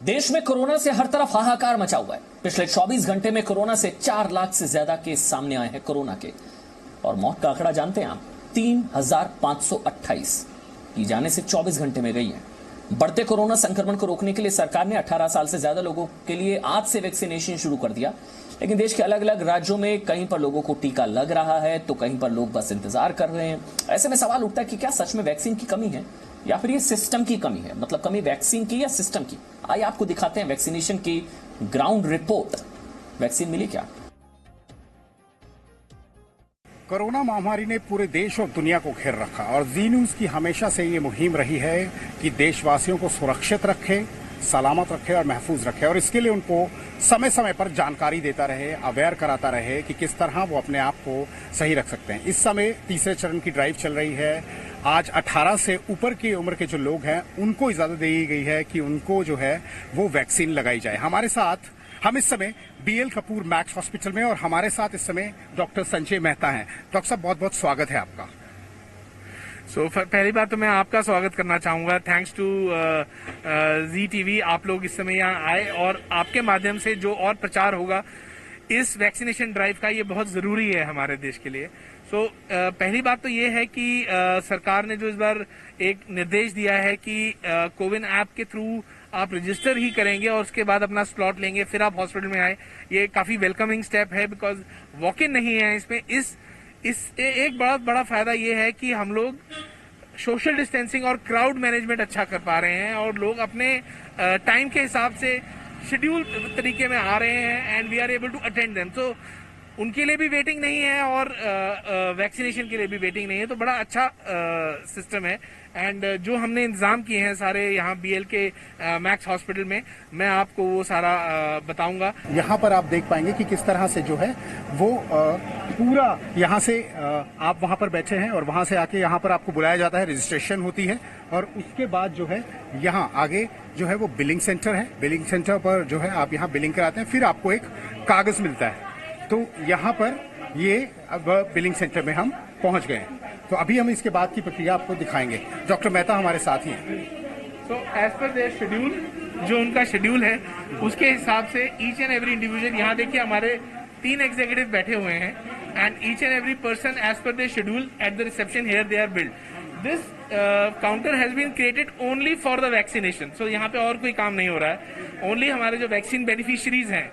देश में कोरोना से हर तरफ हाहाकार मचा हुआ है। पिछले 24 घंटे में कोरोना से 4 लाख से ज्यादा केस सामने आए हैं कोरोना के। और मौत का आंकड़ा जानते हैं आप, 3,528 की जाने से 24 घंटे में गई है। बढ़ते कोरोना संक्रमण को रोकने के लिए सरकार ने 18 साल से ज्यादा लोगों के लिए आज से वैक्सीनेशन शुरू कर दिया। लेकिन देश के अलग अलग राज्यों में कहीं पर लोगों को टीका लग रहा है तो कहीं पर लोग बस इंतजार कर रहे हैं। ऐसे में सवाल उठता है कि क्या सच में वैक्सीन की कमी है या फिर ये सिस्टम की कमी है। मतलब कमी वैक्सीन की या सिस्टम की। आइए आपको दिखाते हैं वैक्सीनेशन की ग्राउंड रिपोर्ट। वैक्सीन मिली क्या? कोरोना महामारी ने पूरे देश और दुनिया को घेर रखा और जी न्यूज की हमेशा से ये मुहिम रही है कि देशवासियों को सुरक्षित रखे, सलामत रखे और महफूज रखे। और इसके लिए उनको समय समय पर जानकारी देता रहे, अवेयर कराता रहे कि किस तरह वो अपने आप को सही रख सकते हैं। इस समय तीसरे चरण की ड्राइव चल रही है। आज 18 से ऊपर की उम्र के जो लोग हैं उनको इजाजत दी गई है कि उनको जो है वो वैक्सीन लगाई जाए। हमारे साथ हम इस समय BL कपूर मैक्स हॉस्पिटल में और हमारे साथ इस समय डॉक्टर संजय मेहता हैं। डॉक्टर साहब, बहुत बहुत स्वागत है आपका। पहली बात तो मैं आपका स्वागत करना चाहूंगा। थैंक्स टू जी टीवी, आप लोग इस समय यहाँ आए और आपके माध्यम से जो और प्रचार होगा इस वैक्सीनेशन ड्राइव का, ये बहुत जरूरी है हमारे देश के लिए। पहली बात तो ये है कि सरकार ने जो इस बार एक निर्देश दिया है कि कोविन ऐप के थ्रू आप रजिस्टर ही करेंगे और उसके बाद अपना स्लॉट लेंगे, फिर आप हॉस्पिटल में आए। ये काफी वेलकमिंग स्टेप है बिकॉज वॉक इन नहीं है इसमें। एक बहुत बड़ा फायदा ये है कि हम लोग सोशल डिस्टेंसिंग और क्राउड मैनेजमेंट अच्छा कर पा रहे हैं और लोग अपने टाइम के हिसाब से शेड्यूल तरीके में आ रहे हैं and we are able to attend them. तो उनके लिए भी वेटिंग नहीं है और वैक्सीनेशन के लिए भी वेटिंग नहीं है। तो बड़ा अच्छा सिस्टम है एंड जो हमने इंतजाम किए हैं सारे यहाँ BL के मैक्स हॉस्पिटल में, मैं आपको वो सारा बताऊंगा। यहाँ पर आप देख पाएंगे कि किस तरह से जो है वो पूरा यहाँ से आप वहाँ पर बैठे हैं और वहाँ से आके यहाँ पर आपको बुलाया जाता है, रजिस्ट्रेशन होती है और उसके बाद जो है यहाँ आगे जो है वो बिलिंग सेंटर है। बिलिंग सेंटर पर जो है आप यहाँ बिलिंग कराते हैं, फिर आपको एक कागज मिलता है। तो यहाँ पर ये अब बिलिंग सेंटर में हम पहुँच गए हैं। तो अभी हम इसके बाद की प्रक्रिया आपको दिखाएंगे। डॉक्टर मेहता हमारे साथ ही हैं। So as per their schedule, जो उनका शेड्यूल है उसके हिसाब से ईच एंड एवरी इंडिविजुअल, यहाँ देखिए हमारे 3 एग्जीक्यूटिव बैठे हुए हैं and each and every person as per their schedule at the reception here they are build. This counter has been created only for the vaccination. So यहाँ पे और कोई काम नहीं हो रहा है। ओनली हमारे जो वैक्सीन बेनिफिशियरीज हैं,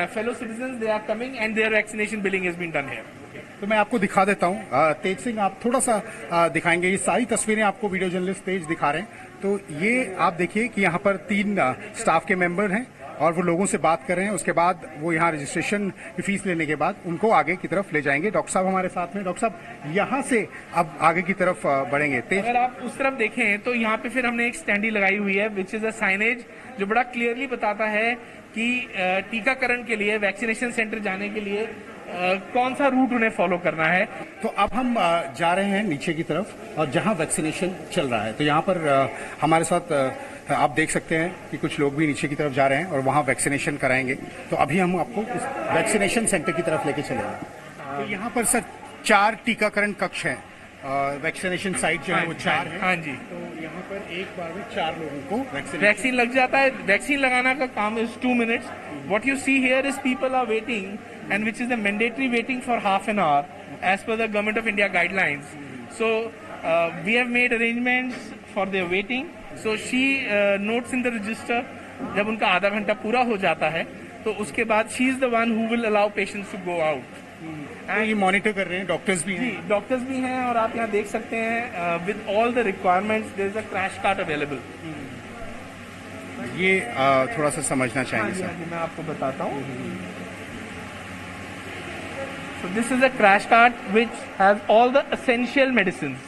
fellow citizen, they are coming and their vaccination billing has been done here. तो मैं आपको दिखा देता हूँ। तेज सिंह, आप थोड़ा सा दिखाएंगे। ये सारी तस्वीरें आपको वीडियो जर्नलिस्ट तेज दिखा रहे हैं। तो ये आप देखिए कि यहाँ पर 3 स्टाफ के मेंबर हैं और वो लोगों से बात कर रहे हैं। उसके बाद वो यहाँ रजिस्ट्रेशन की फीस लेने के बाद उनको आगे की तरफ ले जाएंगे। डॉक्टर साहब हमारे साथ में। डॉक्टर साहब, यहाँ से अब आगे की तरफ बढ़ेंगे। अगर आप उस तरफ देखें तो यहाँ पे फिर हमने एक स्टैंडी लगाई हुई है विच इज अ साइनेज, जो बड़ा क्लियरली बताता है कि टीकाकरण के लिए, वैक्सीनेशन सेंटर जाने के लिए कौन सा रूट उन्हें फॉलो करना है। तो अब हम जा रहे हैं नीचे की तरफ और जहां वैक्सीनेशन चल रहा है। तो यहाँ पर हमारे साथ आप देख सकते हैं कि कुछ लोग भी नीचे की तरफ जा रहे हैं और वहां वैक्सीनेशन कराएंगे। तो अभी हम आपको इस वैक्सीनेशन सेंटर की तरफ लेके चलेंगे। तो यहाँ पर सर 4 टीकाकरण कक्ष हैं। वैक्सीनेशन साइट जो है वो 4 है। हाँ जी। तो यहाँ पर एक बार में 4 लोगों को वैक्सीन लग जाता है। वैक्सीन लगाना का काम is 2 minutes. What you see here is people are waiting and which is the mandatory waiting for half an hour as per the Government of India guidelines. So we have made arrangements for their waiting. So she notes in the register जब उनका आधा घंटा पूरा हो जाता है तो उसके बाद she is the one who will allow patients to go out. तो ये मॉनिटर कर रहे हैं, डॉक्टर्स भी हैं। डॉक्टर्स भी हैं और आप यहाँ देख सकते हैं with all the requirements there is a crash cart available. ये थोड़ा सा समझना चाहिए सर। मैं आपको बताता हूँ। So this is a crash cart which has all the essential medicines.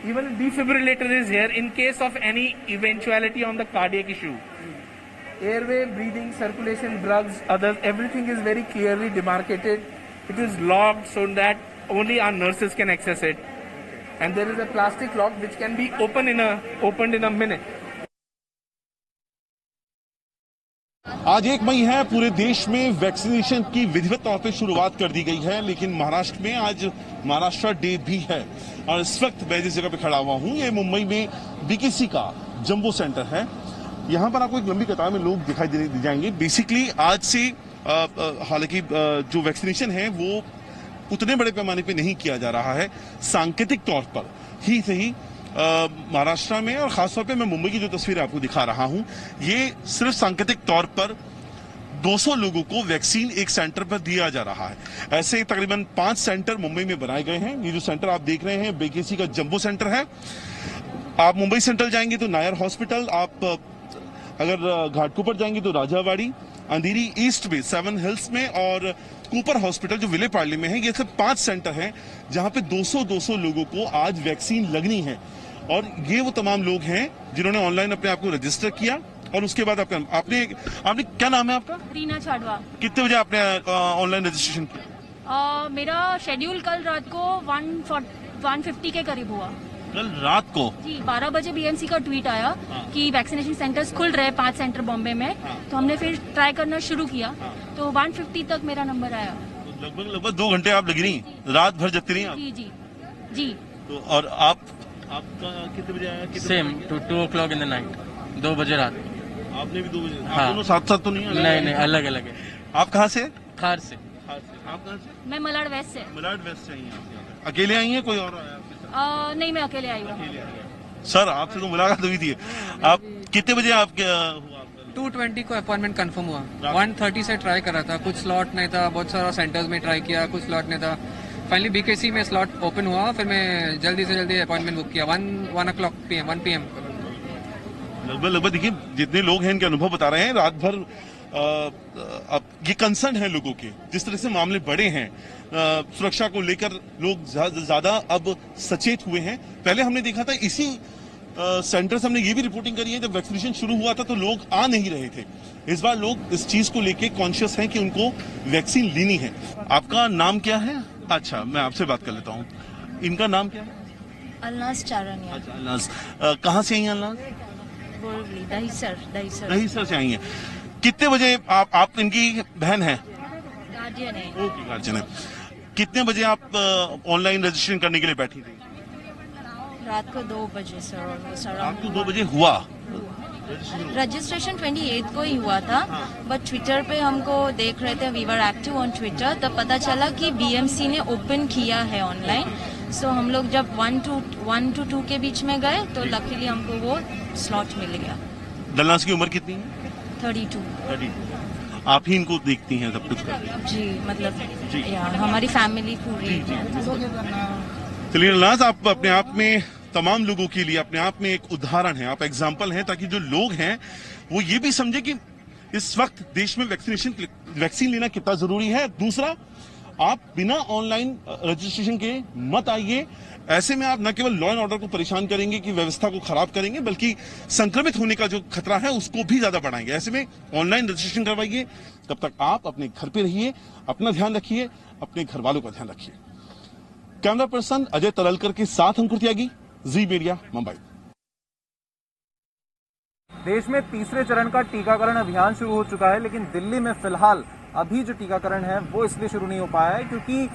Even a defibrillator is here in case of any eventuality on the cardiac issue. Airway, breathing, circulation, drugs, others, everything is very clearly demarcated. It is locked so that only our nurses can access it. And there is a plastic lock which can be opened in a minute. आज 1 मई है। पूरे देश में vaccination की विधिवत तौर पे शुरुआत कर दी गई है, लेकिन महाराष्ट्र में आज महाराष्ट्र डे भी है और इस वक्त मैं जिस जगह पे खड़ा हुआ हूँ ये मुंबई में BKC का जंबो सेंटर है। यहाँ पर आपको एक लंबी कतार में लोग दिखाई दे जाएंगे। बेसिकली आज से हालांकि जो वैक्सीनेशन है वो उतने बड़े पैमाने पे नहीं किया जा रहा है, सांकेतिक तौर पर ही सही। महाराष्ट्र में और खासतौर पे मैं मुंबई की जो तस्वीर आपको दिखा रहा हूं, ये सिर्फ सांकेतिक तौर पर 200 लोगों को वैक्सीन एक सेंटर पर दिया जा रहा है। ऐसे तकरीबन 5 सेंटर मुंबई में बनाए गए हैं। ये जो सेंटर आप देख रहे हैं बीकेसी का जंबो सेंटर है। आप मुंबई सेंट्रल जाएंगे तो नायर हॉस्पिटल, आप अगर घाटकोपर जाएंगे तो राजावाड़ी, अंधेरी ईस्ट में 7 हिल्स में और कूपर हॉस्पिटल जो विलेपार्ले में है, ये सब 5 सेंटर हैं जहां पे 200 लोगों को आज वैक्सीन लगनी है। और ये वो तमाम लोग हैं जिन्होंने ऑनलाइन अपने आप को रजिस्टर किया और उसके बाद आपने क्या नाम है आपका? रीना छाडवा। कितने बजे आपने ऑनलाइन रजिस्ट्रेशन किया? मेरा शेड्यूल कल रात को 150 के करीब हुआ। कल रात को जी 12 बजे बीएमसी का ट्वीट आया कि वैक्सीनेशन सेंटर्स खुल रहे 5 सेंटर बॉम्बे में, तो हमने फिर ट्राई करना शुरू किया तो 150 तक मेरा नंबर आया। लगभग 2 घंटे आप लगी रही, रात भर जगती रही आप? जी जी जी। तो और आपका कितने बजे आया? Same 2 o'clock in the night, 2 बजे रात। आपने भी 2 बजे? हाँ। दोनों साथ तो नहीं? नहीं अलग अलग है। आप कहाँ से? खार से। आप कहाँ से? मैं मलाड वेस्ट से। मलाड वेस्ट से आई हैं आप? अकेले आई हैं, कोई और आया आपके साथ? नहीं, मैं अकेले आई हूँ। सर आपसे तो मुलाकात हुई थी। आप कितने बजे आपके हुआ? 2:20 को अपॉइंटमेंट कंफर्म हुआ। 1:30 से ट्राई कर रहा था, कुछ स्लॉट नहीं था, बहुत सारा सेंटर्स में ट्राई किया, कुछ स्लॉट नहीं था। फाइनली बीकेसी में स्लॉट ओपन हुआ, फिर मैं जल्दी से जल्दी अपॉइंटमेंट बुक किया 1 o'clock PM 1 PM। लगभग देखिए जितने लोग हैं इनके अनुभव बता रहे हैं, रात भर अब ये कंसर्न है लोगों के, जिस तरह से मामले बढ़े हैं, सुरक्षा को लेकर लोग ज्यादा अब सचेत हुए हैं। पहले हमने देखा था इसी सेंटर से हमने ये भी रिपोर्टिंग करी है, जब वैक्सीनेशन शुरू हुआ था तो लोग आ नहीं रहे थे। इस बार लोग इस चीज को लेके कॉन्शियस हैं कि उनको वैक्सीन लेनी है। आपका नाम क्या है? अच्छा, मैं आपसे बात कर लेता हूँ। इनका नाम क्या है? अलनाज चारानिया। अच्छा, अलनाज। कहाँ से आई हैं अलनाज? दहीसर से आई हैं। कितने बजे आप इनकी बहन है? गार्जियन है। ओके, गार्जियन है। कितने बजे आप ऑनलाइन रजिस्ट्रेशन करने के लिए बैठी थी? रात को 2 बजे सर। रात को 2 बजे हुआ रजिस्ट्रेशन 28 को ही हुआ था, बट ट्विटर पे हमको देख रहे थे, we were active on Twitter, तब पता चला कि बीएमसी ने ओपन किया है ऑनलाइन। सो हम लोग जब 1 to 2 के बीच में गए तो लकीली हमको वो स्लॉट मिल गया। दलनास की उम्र कितनी है? 32। आप ही इनको देखती हैं सब कुछ? जी, मतलब हमारी फैमिली पूरी। चलिए दलनास, आप अपने आप में तमाम लोगों के लिए अपने आप में एक उदाहरण है, आप एग्जाम्पल हैं, ताकि जो लोग हैं वो ये भी समझे कि इस वक्त देश में वैक्सीन लेना कितना जरूरी है। दूसरा, आप बिना ऑनलाइन रजिस्ट्रेशन के मत आइए। ऐसे में आप न केवल लॉ एंड ऑर्डर को परेशान करेंगे कि व्यवस्था को खराब करेंगे, बल्कि संक्रमित होने का जो खतरा है उसको भी ज्यादा बढ़ाएंगे। ऐसे में ऑनलाइन रजिस्ट्रेशन करवाइए। तब तक आप अपने घर पे रहिए, अपना ध्यान रखिए, अपने घर वालों का ध्यान रखिए। कैमरा पर्सन अजय तरलकर के साथ अंकुर त्यागी, जी मीडिया, मुंबई। देश में तीसरे चरण का टीकाकरण अभियान शुरू हो चुका है, लेकिन दिल्ली में फिलहाल अभी जो टीकाकरण है वो इसलिए शुरू नहीं हो पाया है क्योंकि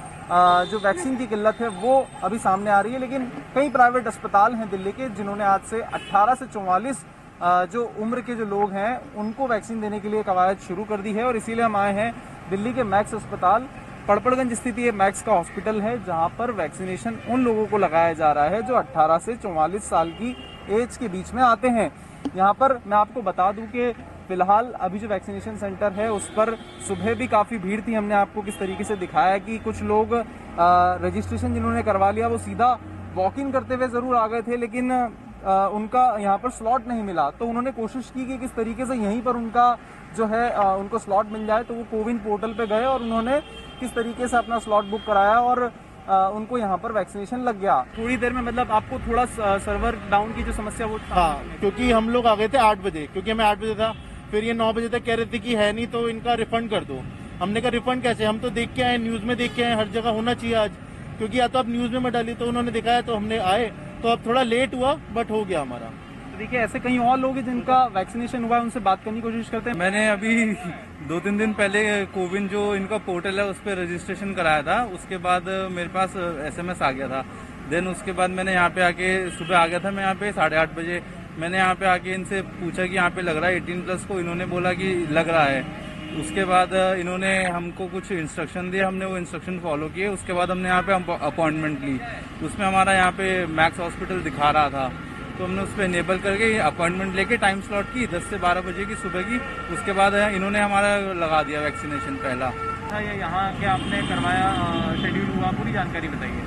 जो वैक्सीन की किल्लत है वो अभी सामने आ रही है। लेकिन कई प्राइवेट अस्पताल हैं दिल्ली के जिन्होंने आज से 18 से 44 जो उम्र के जो लोग हैं उनको वैक्सीन देने के लिए कवायद शुरू कर दी है। और इसीलिए हम आए हैं दिल्ली के मैक्स अस्पताल, पड़पड़गंज स्थित ये मैक्स का हॉस्पिटल है, जहां पर वैक्सीनेशन उन लोगों को लगाया जा रहा है जो 18 से 44 साल की एज के बीच में आते हैं। यहाँ पर मैं आपको बता दूं कि फिलहाल अभी जो वैक्सीनेशन सेंटर है उस पर सुबह भी काफ़ी भीड़ थी। हमने आपको किस तरीके से दिखाया कि कुछ लोग रजिस्ट्रेशन जिन्होंने करवा लिया वो सीधा वॉक इन करते हुए ज़रूर आ गए थे, लेकिन उनका यहाँ पर स्लॉट नहीं मिला। तो उन्होंने कोशिश की कि किस तरीके से यहीं पर उनका जो है उनको स्लॉट मिल जाए। तो वो कोविन पोर्टल पे गए और उन्होंने किस तरीके से अपना स्लॉट बुक कराया और उनको यहाँ पर वैक्सीनेशन लग गया। थोड़ी देर में मतलब आपको थोड़ा सर्वर डाउन की जो समस्या वो हाँ, क्योंकि हम लोग आ गए थे 8 बजे, क्योंकि मैं 8 बजे था, फिर ये 9 बजे तक कह रहे थे कि है नहीं तो इनका रिफंड कर दो। हमने कहा रिफंड कैसे, हम तो देख के आए, न्यूज में देख के आए, हर जगह होना चाहिए आज, क्योंकि या तो आप न्यूज में मत डालिए। तो उन्होंने दिखाया तो हमने आए, तो अब थोड़ा लेट हुआ बट हो गया हमारा। देखिए ऐसे कई और लोग हैं जिनका वैक्सीनेशन हुआ है, उनसे बात करने की कोशिश करते हैं। मैंने अभी 2-3 दिन पहले कोविन जो इनका पोर्टल है उस पर रजिस्ट्रेशन कराया था, उसके बाद मेरे पास SMS आ गया था। देन उसके बाद मैंने यहाँ पे आके सुबह आ गया था मैं यहाँ पे 8:30 बजे, मैंने यहाँ पे आके इनसे पूछा कि यहाँ पे लग रहा है 18+ को, इन्होंने बोला कि लग रहा है। उसके बाद इन्होंने हमको कुछ इंस्ट्रक्शन दिए, हमने वो इंस्ट्रक्शन फॉलो किए। उसके बाद हमने यहाँ पे अपॉइंटमेंट ली। उसमें हमारा यहाँ पे मैक्स हॉस्पिटल दिखा रहा था, तो हमने उस पर इनेबल करके अपॉइंटमेंट लेके टाइम स्लॉट की 10 से 12 बजे की सुबह की। उसके बाद इन्होंने हमारा लगा दिया वैक्सीनेशन पहला। यहाँ के आपने करवाया, शेड्यूल हुआ, पूरी जानकारी बताइए।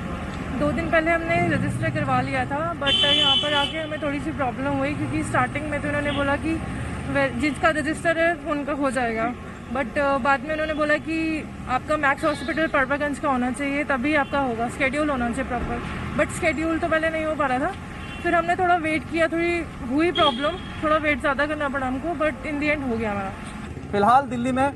2 दिन पहले हमने रजिस्टर करवा लिया था, बट यहाँ पर आके हमें थोड़ी सी प्रॉब्लम हुई क्योंकि स्टार्टिंग में तो उन्होंने बोला कि जिसका रजिस्टर है उनका हो जाएगा, बट बाद में उन्होंने बोला कि आपका मैक्स हॉस्पिटल परपागंज का होना चाहिए, तभी आपका होगा, स्केड्यूल होना चाहिए प्रॉपर। बट स्केड्यूल तो पहले नहीं हो पा रहा था, फिर हमने थोड़ा वेट किया, थोड़ी हुई प्रॉब्लम, थोड़ा वेट ज़्यादा करना पड़ा हमको, बट इन दी एंड हो गया हमारा। फिलहाल दिल्ली में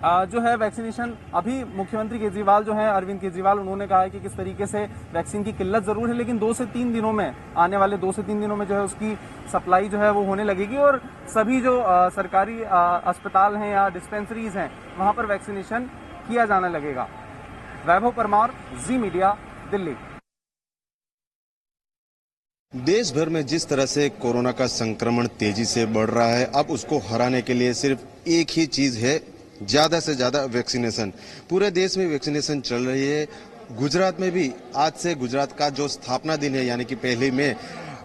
जो है वैक्सीनेशन, अभी मुख्यमंत्री केजरीवाल जो है, अरविंद केजरीवाल, उन्होंने कहा है कि किस तरीके से वैक्सीन की किल्लत जरूर है, लेकिन 2 से 3 दिनों में, आने वाले 2 से 3 दिनों में जो है उसकी सप्लाई जो है वो होने लगेगी और सभी जो सरकारी अस्पताल हैं या डिस्पेंसरीज हैं वहां पर वैक्सीनेशन किया जाने लगेगा। वैभव परमार, जी मीडिया, दिल्ली। देश भर में जिस तरह से कोरोना का संक्रमण तेजी से बढ़ रहा है, अब उसको हराने के लिए सिर्फ एक ही चीज है, ज्यादा से ज्यादा वैक्सीनेशन। पूरे देश में वैक्सीनेशन चल रही है। गुजरात में भी आज से गुजरात का जो स्थापना दिन है यानी कि 1 मई,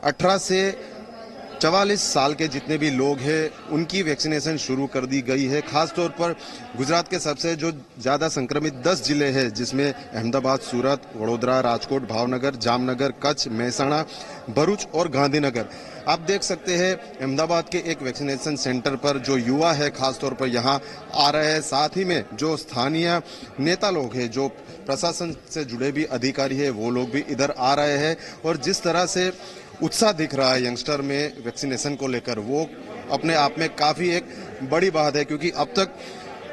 18 से 44 साल के जितने भी लोग हैं उनकी वैक्सीनेशन शुरू कर दी गई है। खासतौर पर गुजरात के सबसे जो ज्यादा संक्रमित 10 जिले हैं, जिसमें अहमदाबाद, सूरत, वडोदरा, राजकोट, भावनगर, जामनगर, कच्छ, महसाणा, भरूच और गांधीनगर। आप देख सकते हैं अहमदाबाद के एक वैक्सीनेशन सेंटर पर जो युवा है खासतौर पर यहाँ आ रहे हैं, साथ ही में जो स्थानीय नेता लोग हैं, जो प्रशासन से जुड़े भी अधिकारी है, वो लोग भी इधर आ रहे हैं और जिस तरह से उत्साह दिख रहा है यंगस्टर में वैक्सीनेशन को लेकर, वो अपने आप में काफी एक बड़ी बात है, क्योंकि अब तक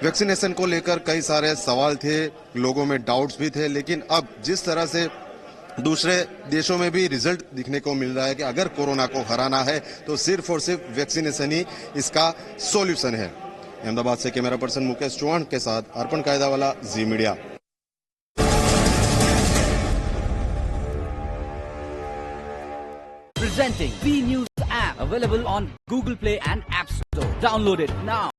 वैक्सीनेशन को लेकर कई सारे सवाल थे, लोगों में डाउट्स भी थे, लेकिन अब जिस तरह से दूसरे देशों में भी रिजल्ट दिखने को मिल रहा है कि अगर कोरोना को हराना है तो सिर्फ और सिर्फ वैक्सीनेशन ही इसका सॉल्यूशन है। अहमदाबाद से कैमरा पर्सन मुकेश चौहान के साथ अर्पण कायदावाला, जी media. Presenting B News app, available on Google Play and App Store. Download it now.